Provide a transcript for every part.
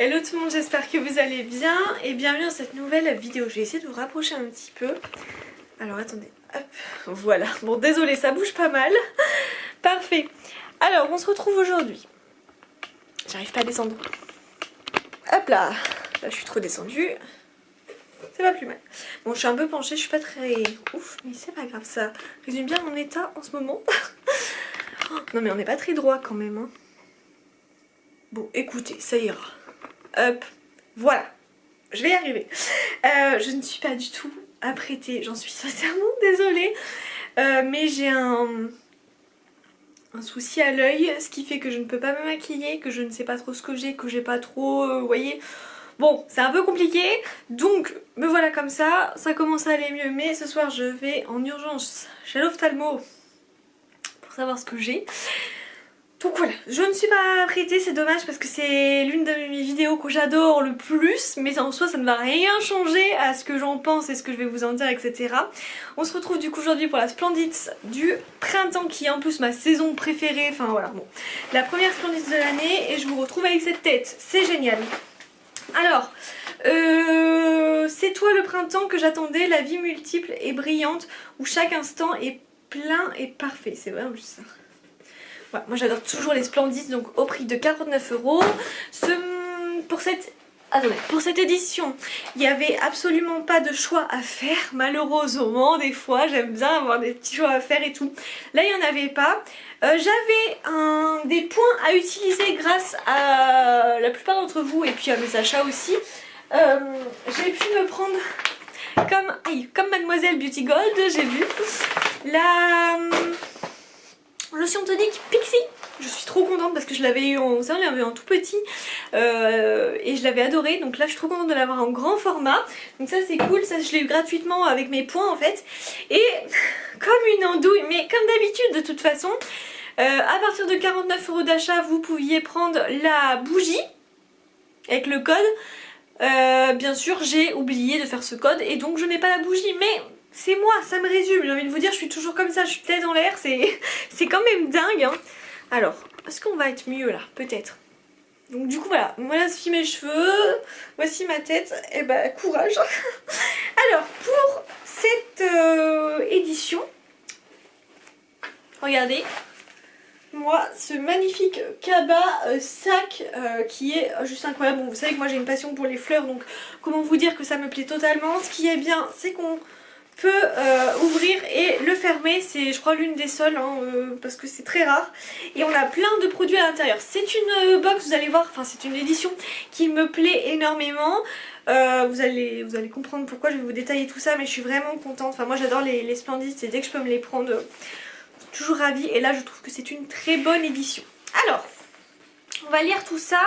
Hello tout le monde, j'espère que vous allez bien et bienvenue dans cette nouvelle vidéo. Je vais essayer de vous rapprocher un petit peu. Alors attendez, hop, voilà. Bon désolé, ça bouge pas mal. Parfait. Alors on se retrouve aujourd'hui. J'arrive pas à descendre. Hop là. Là je suis trop descendue. C'est pas plus mal. Bon je suis un peu penchée, je suis pas très ouf, mais c'est pas grave, ça résume bien mon état en ce moment. Non mais on n'est pas très droit quand même. Hein. Bon écoutez, ça ira. Hop, voilà, je vais y arriver. Je ne suis pas du tout apprêtée, j'en suis sincèrement désolée. Mais j'ai un souci à l'œil, ce qui fait que je ne peux pas me maquiller, que je ne sais pas trop ce que j'ai pas trop, vous voyez. Bon, c'est un peu compliqué, donc me voilà comme ça commence à aller mieux. Mais ce soir je vais en urgence chez l'ophtalmo pour savoir ce que j'ai. Donc voilà, je ne suis pas apprêtée, c'est dommage parce que c'est l'une de mes vidéos que j'adore le plus, mais en soi ça ne va rien changer à ce que j'en pense et ce que je vais vous en dire, etc. On se retrouve du coup aujourd'hui pour la Splendid du printemps qui est en plus ma saison préférée, enfin voilà, bon. La première Splendid de l'année et je vous retrouve avec cette tête, c'est génial. Alors, c'est toi le printemps que j'attendais, la vie multiple et brillante où chaque instant est plein et parfait, c'est vrai en plus ça. Voilà, moi j'adore toujours les Splendid, donc au prix de 49 €. Pour cette édition, il n'y avait absolument pas de choix à faire, malheureusement. Des fois, j'aime bien avoir des petits choix à faire et tout. Là, il n'y en avait pas. J'avais des points à utiliser grâce à la plupart d'entre vous et puis à mes achats aussi. J'ai pu me prendre comme Mademoiselle Beauty Gold, j'ai vu. La lotion tonique Pixi, je suis trop contente parce que je l'avais eu en tout petit et je l'avais adoré, donc là je suis trop contente de l'avoir en grand format, donc ça c'est cool, ça je l'ai eu gratuitement avec mes points en fait. Et comme une andouille, mais comme d'habitude de toute façon, à partir de 49 € d'achat vous pouviez prendre la bougie avec le code. Bien sûr j'ai oublié de faire ce code et donc je n'ai pas la bougie, mais c'est moi, ça me résume, j'ai envie de vous dire, je suis toujours comme ça, je suis tête en l'air, c'est quand même dingue hein. Alors, est-ce qu'on va être mieux là? Peut-être. Donc du coup voilà, voici mes cheveux, voici ma tête, et bah courage. Alors, pour cette édition, regardez, moi, ce magnifique cabas sac qui est juste incroyable. Bon, vous savez que moi j'ai une passion pour les fleurs, donc comment vous dire que ça me plaît totalement. Ce qui est bien, c'est qu'on peut ouvrir et le fermer, c'est je crois l'une des seules hein, parce que c'est très rare et on a plein de produits à l'intérieur. C'est une box, vous allez voir, enfin c'est une édition qui me plaît énormément. Vous allez comprendre pourquoi, je vais vous détailler tout ça, mais je suis vraiment contente. Enfin moi j'adore les Splendid, c'est dès que je peux me les prendre, toujours ravie, et là je trouve que c'est une très bonne édition. Alors on va lire tout ça.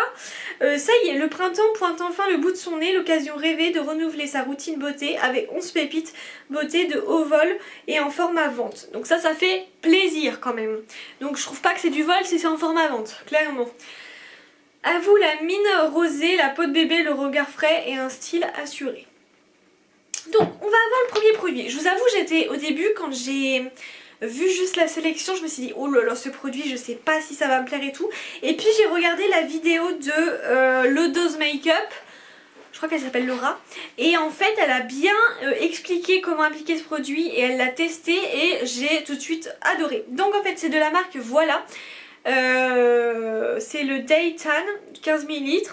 Ça y est, le printemps pointe enfin le bout de son nez, l'occasion rêvée de renouveler sa routine beauté avec 11 pépites beauté de haut vol et en format vente. Donc ça fait plaisir quand même. Donc je trouve pas que c'est du vol, c'est en format vente, clairement. À vous la mine rosée, la peau de bébé, le regard frais et un style assuré. Donc on va avoir le premier produit. Je vous avoue, j'étais au début, quand j'ai vu juste la sélection, je me suis dit oh là là, ce produit je sais pas si ça va me plaire et tout. Et puis j'ai regardé la vidéo de Lodo's Makeup, je crois qu'elle s'appelle Laura, et en fait elle a bien expliqué comment appliquer ce produit et elle l'a testé et j'ai tout de suite adoré. Donc en fait c'est de la marque Voilà, c'est le Day Tan 15 ml.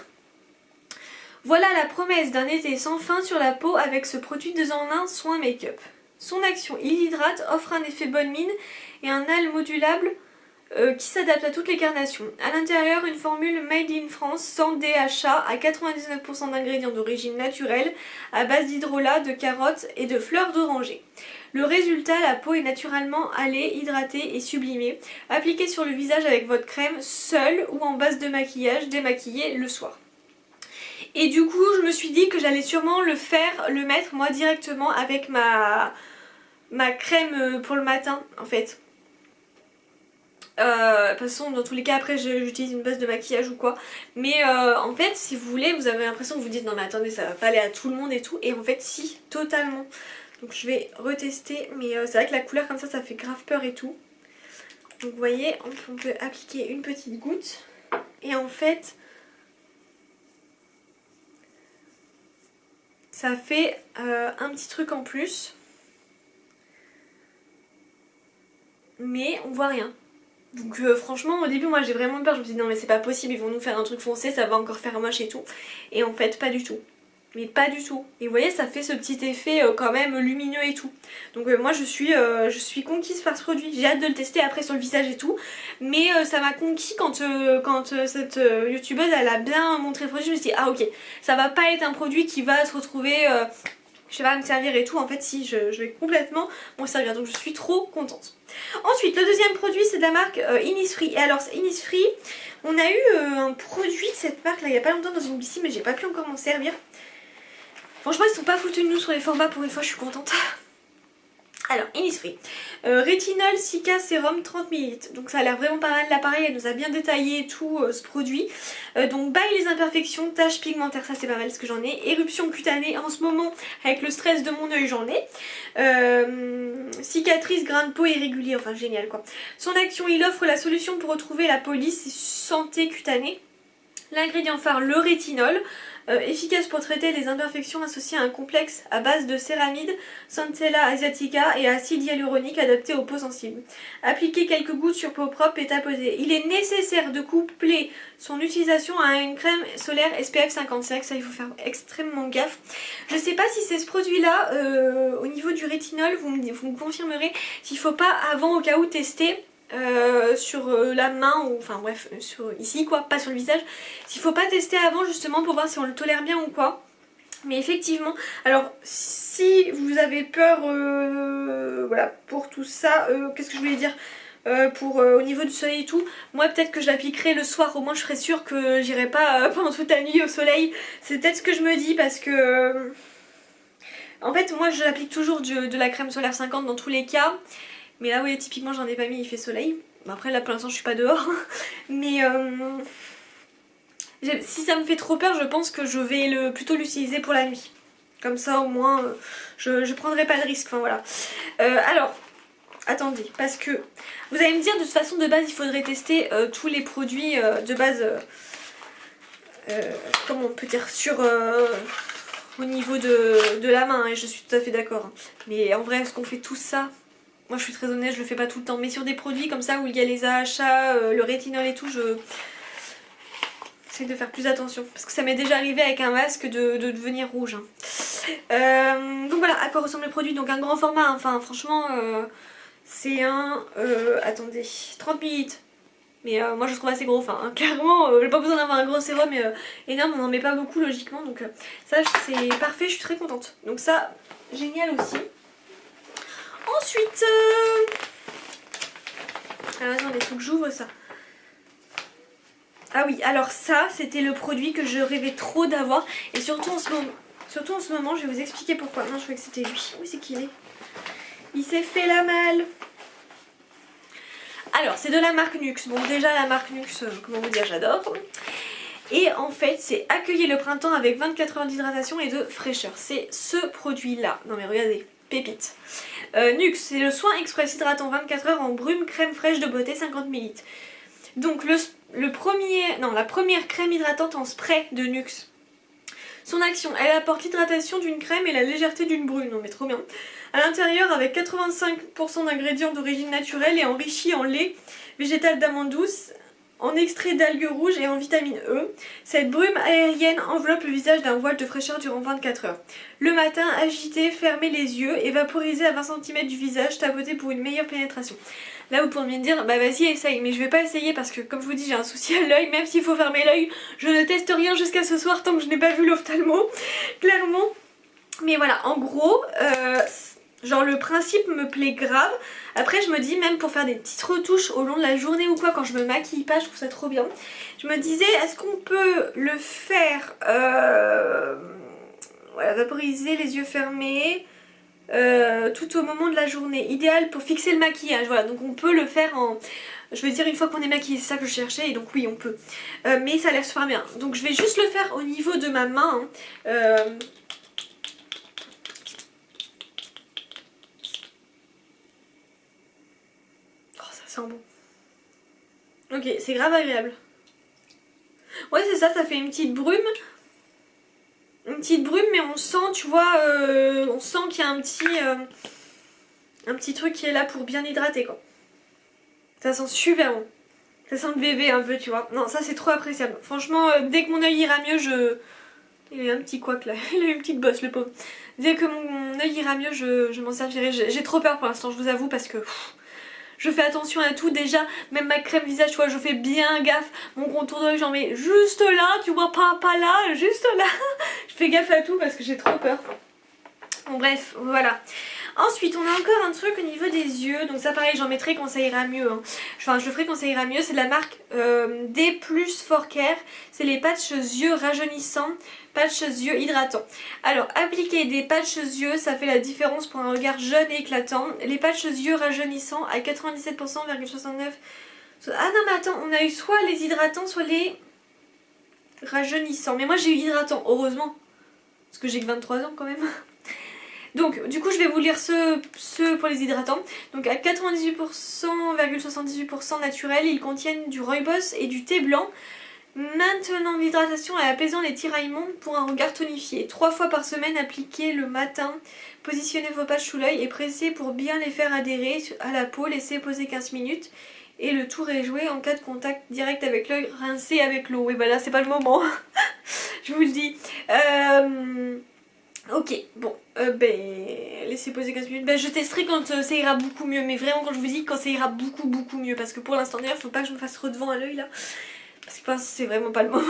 Voilà la promesse d'un été sans fin sur la peau avec ce produit 2 en 1 soin make-up. Son action, il hydrate, offre un effet bonne mine et un halo modulable qui s'adapte à toutes les carnations. A l'intérieur, une formule made in France sans DHA à 99% d'ingrédients d'origine naturelle à base d'hydrolat, de carottes et de fleurs d'oranger. Le résultat, la peau est naturellement hâlée, hydratée et sublimée. Appliquée sur le visage avec votre crème seule ou en base de maquillage, démaquillée le soir. Et du coup je me suis dit que j'allais sûrement le mettre moi directement avec ma crème pour le matin en fait. De toute façon dans tous les cas après j'utilise une base de maquillage ou quoi. Mais en fait si vous voulez, vous avez l'impression que vous dites non mais attendez, ça va pas aller à tout le monde et tout. Et en fait si, totalement. Donc je vais retester, mais c'est vrai que la couleur comme ça fait grave peur et tout. Donc vous voyez, on peut appliquer une petite goutte. Et en fait ça fait un petit truc en plus. Mais on voit rien. Donc franchement au début moi j'ai vraiment peur, je me suis dit non mais c'est pas possible, ils vont nous faire un truc foncé, ça va encore faire moche et tout. Et en fait pas du tout. Mais pas du tout. Et vous voyez ça fait ce petit effet quand même lumineux et tout. Donc moi je suis conquise par ce produit. J'ai hâte de le tester après sur le visage et tout. Mais ça m'a conquis quand cette youtubeuse elle a bien montré le produit. Je me suis dit ah ok, ça va pas être un produit qui va se retrouver... je sais pas me servir et tout, en fait si je vais complètement m'en servir, donc je suis trop contente. Ensuite le deuxième produit c'est de la marque Innisfree. Et alors Innisfree, on a eu un produit de cette marque là il y a pas longtemps dans une piscine mais j'ai pas pu encore m'en servir. Franchement ils sont pas foutus de nous sur les formats, pour une fois je suis contente. Alors Innisfree, rétinol Cica sérum 30 ml, donc ça a l'air vraiment pas mal. L'appareil elle nous a bien détaillé tout ce produit. Donc baille les imperfections, taches pigmentaires, ça c'est pas mal ce que j'en ai. Éruption cutanée en ce moment avec le stress de mon œil j'en ai. Cicatrice, grain de peau irrégulier, enfin génial quoi. Son action, il offre la solution pour retrouver la police et santé cutanée. L'ingrédient phare, le rétinol, efficace pour traiter les imperfections associées à un complexe à base de céramide, Centella asiatica et acide hyaluronique adapté aux peaux sensibles. Appliquez quelques gouttes sur peau propre et tapoter. Il est nécessaire de coupler son utilisation à une crème solaire SPF 50. C'est vrai que ça il faut faire extrêmement gaffe. Je sais pas si c'est ce produit là, au niveau du rétinol, vous me confirmerez s'il faut pas avant au cas où tester. Sur la main ou enfin bref ici quoi, pas sur le visage, s'il faut pas tester avant justement pour voir si on le tolère bien ou quoi. Mais effectivement, alors si vous avez peur voilà pour tout ça, qu'est-ce que je voulais dire au niveau du soleil et tout, moi peut-être que je l'appliquerai le soir, au moins je serai sûre que j'irai pas pendant toute la nuit au soleil. C'est peut-être ce que je me dis parce que en fait moi je l'applique toujours de la crème solaire 50 dans tous les cas. Mais là, vous voyez, typiquement, j'en ai pas mis, il fait soleil. Bon, après, là, pour l'instant, je suis pas dehors. Mais si ça me fait trop peur, je pense que je vais plutôt l'utiliser pour la nuit. Comme ça, au moins, je prendrai pas de risque. Enfin, voilà. Alors, attendez, parce que vous allez me dire, de toute façon, de base, il faudrait tester tous les produits de base... comment on peut dire au niveau de la main, et je suis tout à fait d'accord. Mais en vrai, est-ce qu'on fait tout ça ? Moi je suis très honnête, je le fais pas tout le temps, mais sur des produits comme ça où il y a les AHA, le rétinol et tout, j'essaie de faire plus attention. Parce que ça m'est déjà arrivé avec un masque de devenir rouge. Donc voilà, à quoi ressemble le produit. Donc un grand format, hein. Enfin franchement, c'est un... attendez, 30 ml. Mais moi je trouve assez gros, enfin hein, clairement, j'ai pas besoin d'avoir un gros sérum énorme, on en met pas beaucoup logiquement. Donc ça c'est parfait, je suis très contente. Donc ça, génial aussi. Ensuite, alors attendez, il faut que j'ouvre ça. Ah oui, alors ça, c'était le produit que je rêvais trop d'avoir. Et surtout en ce moment, je vais vous expliquer pourquoi. Non, je croyais que c'était lui. Où c'est qu'il est? Il s'est fait la malle. Alors, c'est de la marque Nuxe. Bon, déjà, la marque Nuxe, comment vous dire, j'adore. Et en fait, c'est accueillir le printemps avec 24 heures d'hydratation et de fraîcheur. C'est ce produit-là. Non mais regardez. Pépite. Nuxe, c'est le soin express hydratant 24 heures en brume crème fraîche de beauté 50 ml. Donc la première crème hydratante en spray de Nuxe. Son action, elle apporte l'hydratation d'une crème et la légèreté d'une brume. Non mais trop bien. À l'intérieur avec 85% d'ingrédients d'origine naturelle et enrichi en lait végétal d'amande douce, en extrait d'algues rouges et en vitamine E. Cette brume aérienne enveloppe le visage d'un voile de fraîcheur durant 24 heures. Le matin, agitez, fermez les yeux et vaporisez à 20 cm du visage, tapoter pour une meilleure pénétration. Là vous pourriez me dire, bah vas-y essaye, mais je vais pas essayer parce que comme je vous dis j'ai un souci à l'œil, même s'il faut fermer l'œil, je ne teste rien jusqu'à ce soir tant que je n'ai pas vu l'ophtalmo, clairement. Mais voilà, en gros, genre le principe me plaît grave. Après je me dis même pour faire des petites retouches au long de la journée ou quoi, quand je me maquille pas, je trouve ça trop bien. Je me disais est-ce qu'on peut le faire voilà, vaporiser les yeux fermés tout au moment de la journée, idéal pour fixer le maquillage. Voilà, donc on peut le faire je veux dire une fois qu'on est maquillé, c'est ça que je cherchais, et donc oui on peut. Mais ça a l'air super bien. Donc je vais juste le faire au niveau de ma main. Ça sent bon. Ok, c'est grave agréable. Ouais c'est ça, ça fait une petite brume petite brume, mais on sent, tu vois, on sent qu'il y a un petit truc qui est là pour bien hydrater, quoi. Ça sent super bon. Ça sent le bébé un peu, tu vois. Non, ça c'est trop appréciable. Franchement, dès que mon œil ira mieux, il a un petit couac là, il a une petite bosse, le pauvre. Dès que mon œil ira mieux, je m'en servirai. J'ai trop peur pour l'instant, je vous avoue, parce que je fais attention à tout. Déjà, même ma crème visage, tu vois, je fais bien gaffe. Mon contour d'œil, j'en mets juste là, tu vois, pas là, juste là. Je fais gaffe à tout parce que j'ai trop peur. Bon, bref, voilà. Ensuite, on a encore un truc au niveau des yeux. Donc ça, pareil, j'en mettrai quand ça ira mieux. Hein. Enfin, je le ferai quand ça ira mieux. C'est de la marque D+, Care. C'est les patchs yeux rajeunissants, patchs yeux hydratants. Alors, appliquer des patchs yeux, ça fait la différence pour un regard jeune et éclatant. Les patchs yeux rajeunissants à 97,69%. Ah non, mais attends, on a eu soit les hydratants, soit les rajeunissants. Mais moi, j'ai eu hydratants, heureusement. Parce que j'ai que 23 ans quand même. Donc du coup je vais vous lire ceux pour les hydratants. Donc à 98,78% naturel, ils contiennent du rooibos et du thé blanc, maintenant l'hydratation et apaisant les tiraillements pour un regard tonifié. 3 fois par semaine, appliquez le matin, positionnez vos patchs sous l'œil et pressez pour bien les faire adhérer à la peau, laissez poser 15 minutes. Et le tour est joué en cas de contact direct avec l'œil, rincez avec l'eau. Et bah là c'est pas le moment, je vous le dis. Ok, bon, laissez poser 15 minutes. Je testerai quand ça ira beaucoup mieux, mais vraiment quand je vous dis quand ça ira beaucoup mieux, parce que pour l'instant d'ailleurs faut pas que je me fasse redevant à l'œil là, parce que c'est vraiment pas le moment.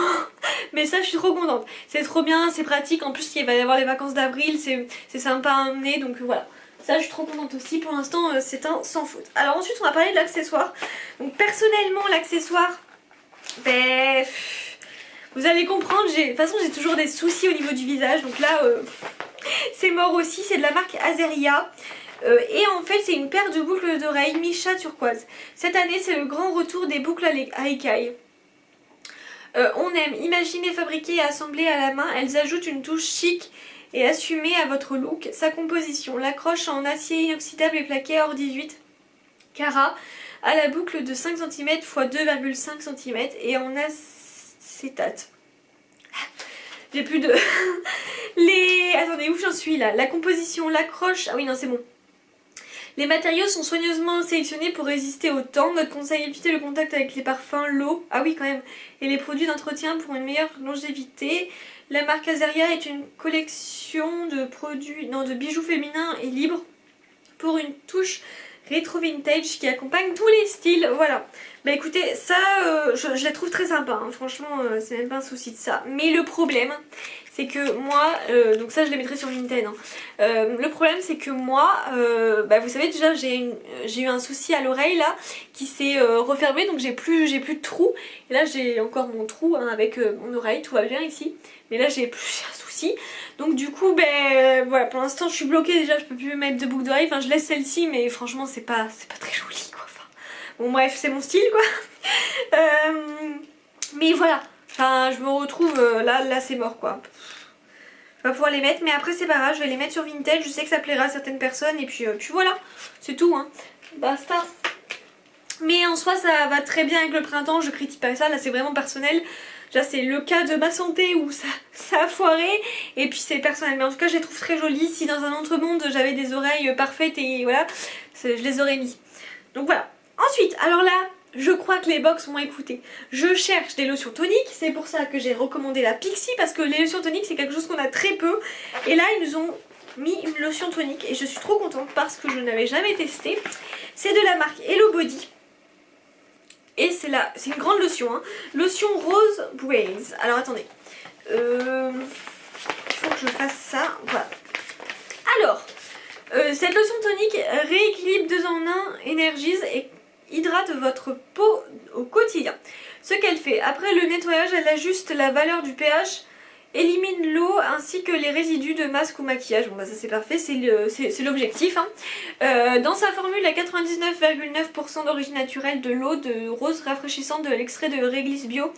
Mais ça je suis trop contente, c'est trop bien, c'est pratique, en plus il va y avoir les vacances d'avril, c'est sympa à emmener, donc voilà. Ça je suis trop contente aussi, pour l'instant c'est un sans faute. Alors ensuite on va parler de l'accessoire. Donc personnellement l'accessoire, vous allez comprendre, de toute façon j'ai toujours des soucis au niveau du visage, donc là c'est mort aussi, c'est de la marque Azeria. Et en fait c'est une paire de boucles d'oreilles Misha turquoise. Cette année c'est le grand retour des boucles à écailles. On aime imaginer, fabriquer et assembler à la main, elles ajoutent une touche chic et assumée à votre look. Sa composition, l'accroche en acier inoxydable et plaqué hors 18 carats à la boucle de 5 cm x 2,5 cm et en acétate. J'ai plus de... Attendez, où j'en suis là? La composition, l'accroche... Ah oui, non, c'est bon. Les matériaux sont soigneusement sélectionnés pour résister au temps. Notre conseil, évitez le contact avec les parfums, l'eau... Ah oui, quand même. Et les produits d'entretien pour une meilleure longévité. La marque Azeria est une collection de produits... Non, de bijoux féminins et libres pour une touche rétro vintage qui accompagne tous les styles, voilà. Bah écoutez, ça je la trouve très sympa, hein. Franchement c'est même pas un souci de ça. Mais le problème c'est que moi, donc ça je les mettrai sur Vinted, hein. Le problème c'est que moi, vous savez déjà j'ai eu un souci à l'oreille là qui s'est refermé, donc j'ai plus de trou. Et là j'ai encore mon trou hein, avec mon oreille, tout va bien ici. Mais là j'ai un souci. Donc du coup voilà, pour l'instant je suis bloquée déjà, je peux plus mettre de boucle d'oreille. Enfin je laisse celle-ci mais franchement c'est pas très joli quoi. Enfin, bon bref c'est mon style quoi. Mais voilà, enfin je me retrouve là c'est mort quoi. Je vais pas pouvoir les mettre mais après c'est pas grave, je vais les mettre sur Vinted. Je sais que ça plaira à certaines personnes et puis voilà, c'est tout hein. Basta. Mais en soi ça va très bien avec le printemps, je critique pas ça, là c'est vraiment personnel. Déjà c'est le cas de ma santé où ça a foiré et puis c'est personnel. Mais en tout cas je les trouve très jolies. Si dans un autre monde j'avais des oreilles parfaites et voilà, je les aurais mis. Donc voilà. Ensuite, alors là, je crois que les box m'ont écouté. Je cherche des lotions toniques, c'est pour ça que j'ai recommandé la Pixi parce que les lotions toniques c'est quelque chose qu'on a très peu. Et là ils nous ont mis une lotion tonique et je suis trop contente parce que je n'avais jamais testé. C'est de la marque Hello Body. Et c'est une grande lotion, hein. Lotion Rose Braise. Alors attendez. Il faut que je fasse ça. Voilà. Alors, cette lotion tonique rééquilibre 2 en 1, énergise et hydrate votre peau au quotidien. Ce qu'elle fait, après le nettoyage, elle ajuste la valeur du pH, élimine l'eau ainsi que les résidus de masque ou maquillage. Bon bah ça c'est parfait, c'est l'objectif hein. Dans sa formule à 99,9% d'origine naturelle, de l'eau de rose rafraîchissante, de l'extrait de réglisse bio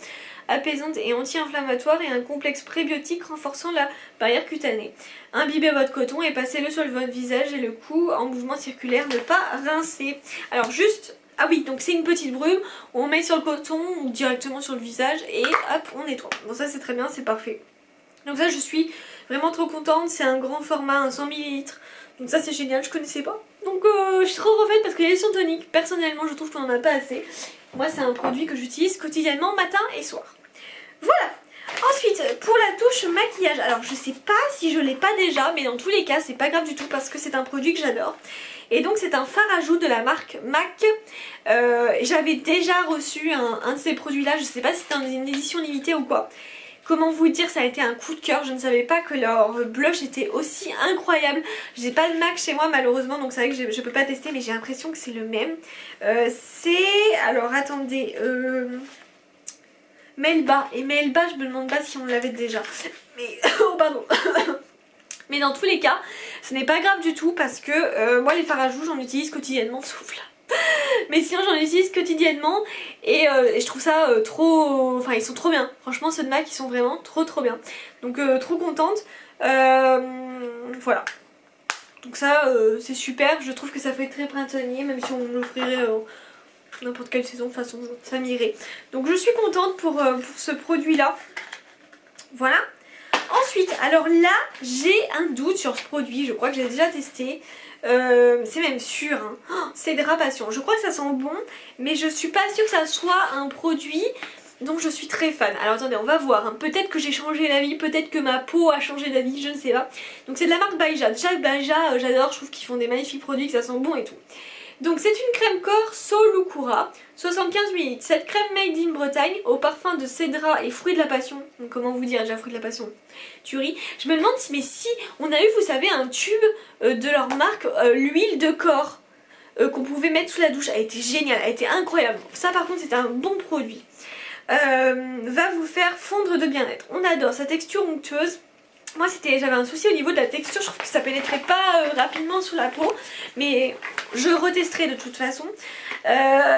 apaisante et anti-inflammatoire et un complexe prébiotique renforçant la barrière cutanée. Imbibez votre coton et passez-le sur votre visage et le cou en mouvement circulaire, ne pas rincer. Alors juste... Ah oui, donc c'est une petite brume, on met sur le coton ou directement sur le visage et hop, on nettoie. Bon ça c'est très bien, c'est parfait. Donc ça je suis vraiment trop contente, c'est un grand format, un 100 ml. Donc ça c'est génial, je connaissais pas. Donc je suis trop refaite parce qu'il y a les sons toniques. Personnellement je trouve qu'on en a pas assez. Moi c'est un produit que j'utilise quotidiennement matin et soir. Voilà. Ensuite pour la touche maquillage, alors je sais pas si je l'ai pas déjà, mais dans tous les cas c'est pas grave du tout parce que c'est un produit que j'adore. Et donc c'est un fard à joues de la marque MAC. J'avais déjà reçu un de ces produits là, je sais pas si c'était une édition limitée ou quoi. Comment vous dire, ça a été un coup de cœur, je ne savais pas que leur blush était aussi incroyable. J'ai pas le MAC chez moi malheureusement, donc c'est vrai que je peux pas tester, mais j'ai l'impression que c'est le même. Alors attendez, Melba, et Melba je me demande pas si on l'avait déjà. Mais, oh pardon. Mais dans tous les cas, ce n'est pas grave du tout parce que moi les fards à joues j'en utilise quotidiennement, souffle. Mais sinon j'en utilise quotidiennement et je trouve ça trop... Enfin ils sont trop bien. Franchement ceux de MAC ils sont vraiment trop bien. Donc trop contente. Voilà. Donc ça c'est super. Je trouve que ça fait très printanier. Même si on l'offrirait n'importe quelle saison, de toute façon ça m'irait. Donc je suis contente pour ce produit là. Voilà. Ensuite, alors là j'ai un doute sur ce produit. Je crois que j'ai déjà testé. C'est même sûr, hein. Oh, Cédra Passion. Je crois que ça sent bon, mais je suis pas sûre que ça soit un produit dont je suis très fan. Alors attendez, on va voir, hein. Peut-être que j'ai changé d'avis, peut-être que ma peau a changé d'avis, je ne sais pas. Donc c'est de la marque Baija. Déjà Baija, j'adore, je trouve qu'ils font des magnifiques produits, que ça sent bon et tout. Donc c'est une crème corps Solukura, 75 ml. Cette crème made in Bretagne au parfum de cédra et fruits de la passion. Donc comment vous dire déjà fruits de la passion, tuerie. Je me demande si on a eu, vous savez, un tube de leur marque, l'huile de corps qu'on pouvait mettre sous la douche. Elle était géniale, elle était incroyable. Ça par contre c'est un bon produit. Va vous faire fondre de bien-être. On adore sa texture onctueuse. Moi j'avais un souci au niveau de la texture, je trouve que ça pénétrait pas rapidement sous la peau, mais je retesterai de toute façon.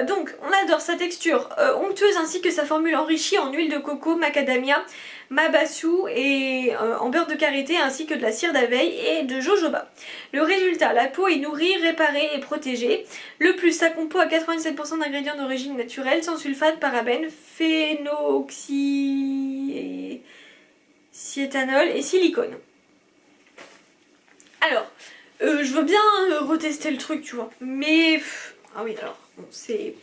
Donc on adore sa texture onctueuse ainsi que sa formule enrichie en huile de coco, macadamia, mabassou et en beurre de karité ainsi que de la cire d'abeille et de jojoba. Le résultat, la peau est nourrie, réparée et protégée. Le plus, ça compose à 97% d'ingrédients d'origine naturelle, sans sulfate, parabènes, phénoxyéthanol et silicone. Alors, je veux bien retester le truc, tu vois, mais... Ah oui, alors, bon, c'est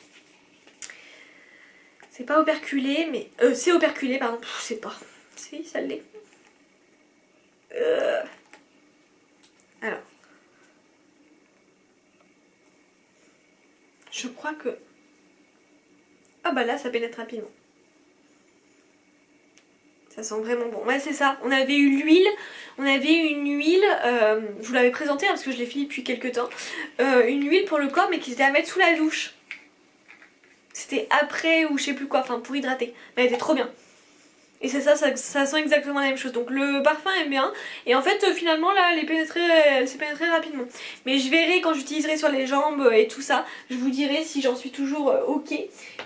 pas operculé, mais... c'est operculé, pardon, c'est pas... Si, ça l'est. Alors... Je crois que... Ah bah là, ça pénètre rapidement. Ça sent vraiment bon. Ouais, c'est ça. On avait eu l'huile. On avait une huile, je vous l'avais présentée parce que je l'ai fini depuis quelques temps. Une huile pour le corps mais qui était à mettre sous la douche. C'était après ou je sais plus quoi, enfin pour hydrater. Mais elle était trop bien. Et c'est ça sent exactement la même chose. Donc le parfum est bien. Et en fait finalement là elle s'est pénétrée rapidement. Mais je verrai quand j'utiliserai sur les jambes et tout ça. Je vous dirai si j'en suis toujours ok.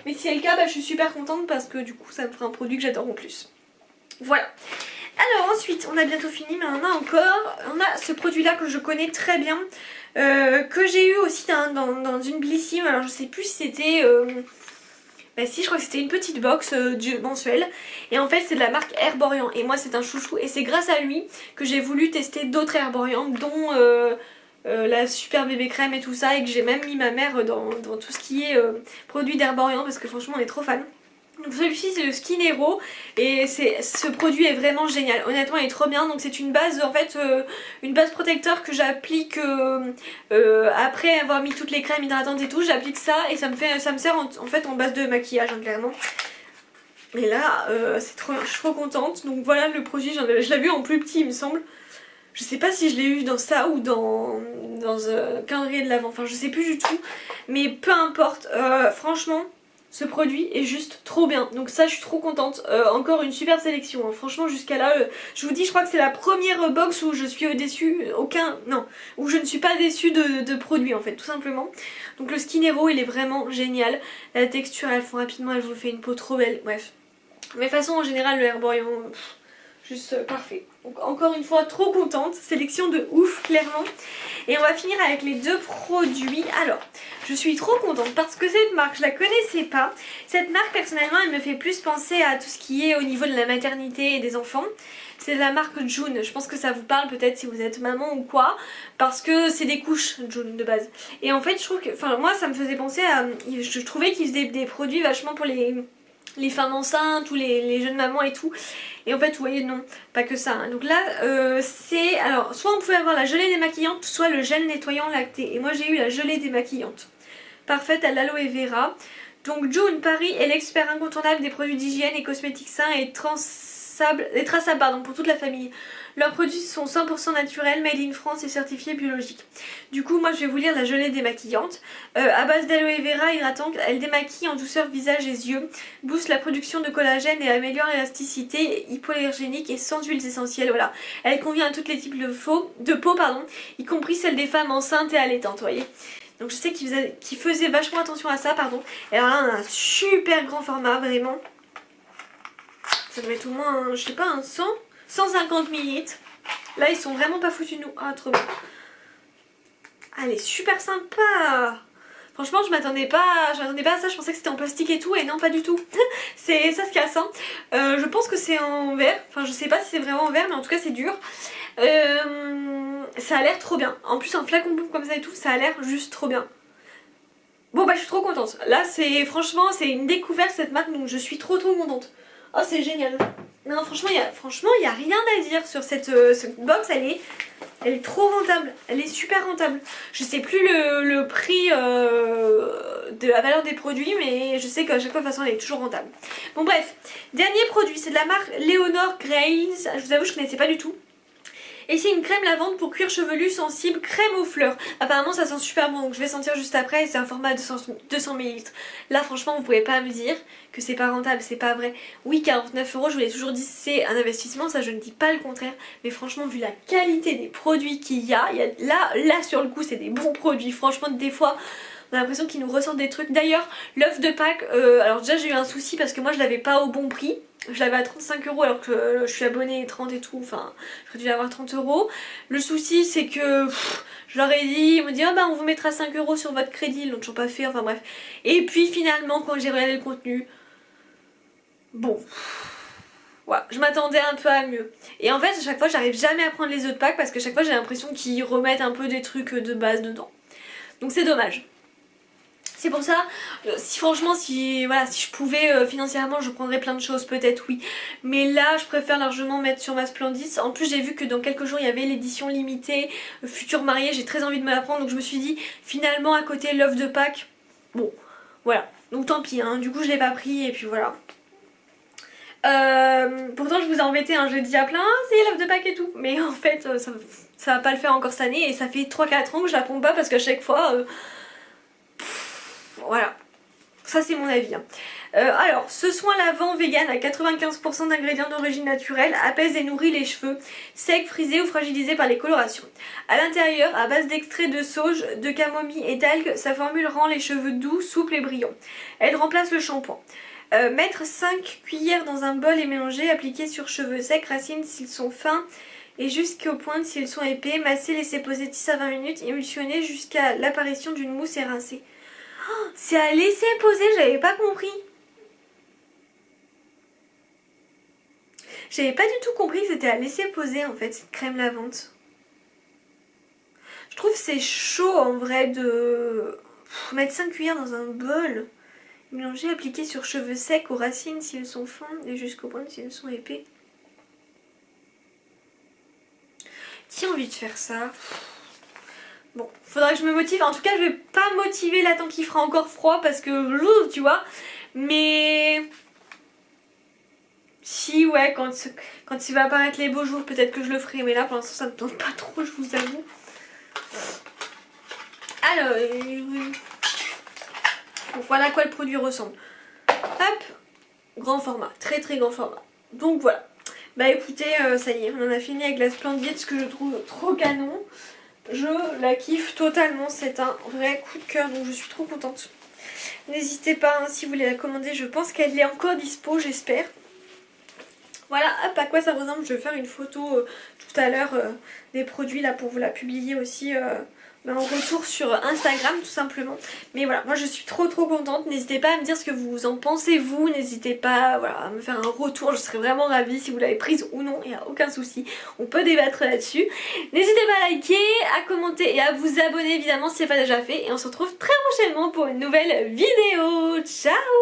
Mais si c'est le cas, bah, je suis super contente parce que du coup ça me fera un produit que j'adore en plus. Voilà. Alors ensuite, on a bientôt fini, mais on en a encore. On a ce produit là que je connais très bien, que j'ai eu aussi dans une Blissim. Alors je sais plus si c'était... Bah si, je crois que c'était une petite box mensuelle. Et en fait c'est de la marque Herborian. Et moi c'est un chouchou. Et c'est grâce à lui que j'ai voulu tester d'autres Herborian, dont la super bébé crème et tout ça. Et que j'ai même mis ma mère dans tout ce qui est produit d'Herborian parce que franchement on est trop fan. Donc celui-ci c'est le Skin Hero et ce produit est vraiment génial, honnêtement il est trop bien. Donc c'est une base en fait, une base protecteur que j'applique après avoir mis toutes les crèmes hydratantes et tout, j'applique ça et ça me sert en fait en base de maquillage hein, clairement. Mais là c'est trop bien, je suis trop contente. Donc voilà le produit, je l'ai vu en plus petit il me semble. Je sais pas si je l'ai eu dans ça ou dans un calendrier de l'Avent, enfin je sais plus du tout. Mais peu importe, franchement... Ce produit est juste trop bien, donc ça je suis trop contente. Encore une super sélection, hein. Franchement jusqu'à là, je vous dis je crois que c'est la première box où je suis déçue, où je ne suis pas déçue de produits en fait, tout simplement. Donc le Skin Hero il est vraiment génial, la texture elle fond rapidement, elle vous fait une peau trop belle, bref. Mais de toute façon en général le Herborian, Juste parfait. Donc encore une fois trop contente, sélection de ouf clairement. Et on va finir avec les deux produits. Alors, je suis trop contente parce que cette marque, je la connaissais pas. Cette marque personnellement, elle me fait plus penser à tout ce qui est au niveau de la maternité et des enfants. C'est la marque June, je pense que ça vous parle peut-être si vous êtes maman ou quoi, parce que c'est des couches June de base. Et en fait je trouve que, enfin moi ça me faisait penser à, je trouvais qu'ils faisaient des produits vachement pour les femmes enceintes ou les jeunes mamans et tout. Et en fait vous voyez non, pas que ça. Donc là c'est, alors soit on pouvait avoir la gelée démaquillante, soit le gel nettoyant lacté. Et moi j'ai eu la gelée démaquillante, parfaite à l'aloe vera. Donc June Paris est l'expert incontournable des produits d'hygiène et cosmétiques sains et traçables pardon, pour toute la famille. Leurs produits sont 100% naturels, made in France et certifiés biologiques. Du coup, moi je vais vous lire la gelée démaquillante. À base d'aloe vera hydratante, elle démaquille en douceur visage et yeux, booste la production de collagène et améliore l'élasticité, hypoallergénique et sans huiles essentielles. Voilà. Elle convient à tous les types de peau, y compris celles des femmes enceintes et allaitantes, voyez. Donc je sais qu'ils faisaient vachement attention à ça, pardon. Et alors là, on a un super grand format, vraiment. Ça doit être au moins, je sais pas, un 150 ml. Là, ils sont vraiment pas foutus de nous. Ah, trop bien. Ah, elle est super sympa. Franchement, je m'attendais pas à ça. Je pensais que c'était en plastique et tout, et non, pas du tout. Ça se casse, hein. Je pense que c'est en verre. Enfin, je sais pas si c'est vraiment en verre, mais en tout cas, c'est dur. Ça a l'air trop bien. En plus, un flacon boum comme ça et tout, ça a l'air juste trop bien. Bon, bah, je suis trop contente. Là, franchement, c'est une découverte cette marque, donc je suis trop contente. Oh, c'est génial. Non, franchement, il y a rien à dire sur cette box. Elle est trop rentable. Elle est super rentable. Je sais plus le prix de la valeur des produits, mais je sais qu'à chaque fois, de toute façon, elle est toujours rentable. Bon, bref. Dernier produit, c'est de la marque Leonor Grace. Je vous avoue, je connaissais pas du tout. Et c'est une crème lavande pour cuir chevelu sensible, crème aux fleurs. Apparemment ça sent super bon, donc je vais sentir juste après. Et c'est un format de 200 ml. Là franchement vous pouvez pas me dire que c'est pas rentable, c'est pas vrai. Oui, 49 €, je vous l'ai toujours dit, c'est un investissement, ça je ne dis pas le contraire. Mais franchement vu la qualité des produits qu'il y a, là sur le coup c'est des bons produits. Franchement des fois on a l'impression qu'ils nous ressortent des trucs. D'ailleurs l'œuf de Pâques, alors déjà j'ai eu un souci parce que moi je l'avais pas au bon prix. Je l'avais à 35 € alors que je suis abonnée 30 et tout, enfin j'aurais dû l'avoir 30 €. Le souci c'est que je leur ai dit, ils m'ont dit ah bah on vous mettra 5 € sur votre crédit, ils l'ont toujours pas fait, enfin bref. Et puis finalement quand j'ai regardé le contenu, bon, voilà, je m'attendais un peu à mieux. Et en fait à chaque fois j'arrive jamais à prendre les œufs de Pâques parce que chaque fois j'ai l'impression qu'ils remettent un peu des trucs de base dedans. Donc c'est dommage. C'est pour ça, si franchement, si je pouvais financièrement, je prendrais plein de choses, peut-être oui. Mais là, je préfère largement mettre sur ma Splendis. En plus, j'ai vu que dans quelques jours, il y avait l'édition limitée Futur Marié. J'ai très envie de me la prendre, donc je me suis dit, finalement, à côté, l'œuf de Pâques. Bon, voilà. Donc tant pis, hein. Du coup, je l'ai pas pris, et puis voilà. Pourtant, je vous ai embêté, hein. Je l'ai dit à plein, ah, c'est l'œuf de Pâques et tout. Mais en fait, ça va pas le faire encore cette année, et ça fait 3-4 ans que je la prends pas parce qu'à chaque fois... voilà, ça c'est mon avis. Hein. Alors, ce soin lavant vegan à 95% d'ingrédients d'origine naturelle apaise et nourrit les cheveux secs, frisés ou fragilisés par les colorations. À l'intérieur, à base d'extrait de sauge, de camomille et d'algues, sa formule rend les cheveux doux, souples et brillants. Elle remplace le shampoing. Mettre 5 cuillères dans un bol et mélanger, appliquer sur cheveux secs, racines s'ils sont fins et jusqu'aux pointes s'ils sont épais, masser, laisser poser 10 à 20 minutes, émulsionner jusqu'à l'apparition d'une mousse et rincer. C'est à laisser poser, j'avais pas compris. J'avais pas du tout compris que c'était à laisser poser en fait, cette crème lavande. Je trouve c'est chaud en vrai de mettre 5 cuillères dans un bol. Mélanger, appliquer sur cheveux secs, aux racines s'ils sont fins et jusqu'aux pointes s'ils sont épais. Qui a envie de faire ça? Bon, faudra que je me motive. En tout cas, je vais pas me motiver là tant qu'il fera encore froid parce que, tu vois. Mais si, ouais, quand il va apparaître les beaux jours, peut-être que je le ferai. Mais là, pour l'instant, ça me tente pas trop, je vous avoue. Alors, donc voilà à quoi le produit ressemble. Hop, grand format, très grand format. Donc voilà. Bah écoutez, ça y est, on en a fini avec la Splendide, ce que je trouve trop canon. Je la kiffe totalement, c'est un vrai coup de cœur, donc je suis trop contente. N'hésitez pas, hein, si vous voulez la commander, je pense qu'elle est encore dispo, j'espère. Voilà, hop, à quoi ça ressemble. Je vais faire une photo tout à l'heure des produits là pour vous la publier aussi en retour sur Instagram tout simplement. Mais voilà, moi je suis trop contente. N'hésitez pas à me dire ce que vous en pensez vous. N'hésitez pas voilà, à me faire un retour, je serais vraiment ravie si vous l'avez prise ou non, il n'y a aucun souci. On peut débattre là-dessus. N'hésitez pas à liker, à commenter et à vous abonner évidemment si ce n'est pas déjà fait. Et on se retrouve très prochainement pour une nouvelle vidéo. Ciao!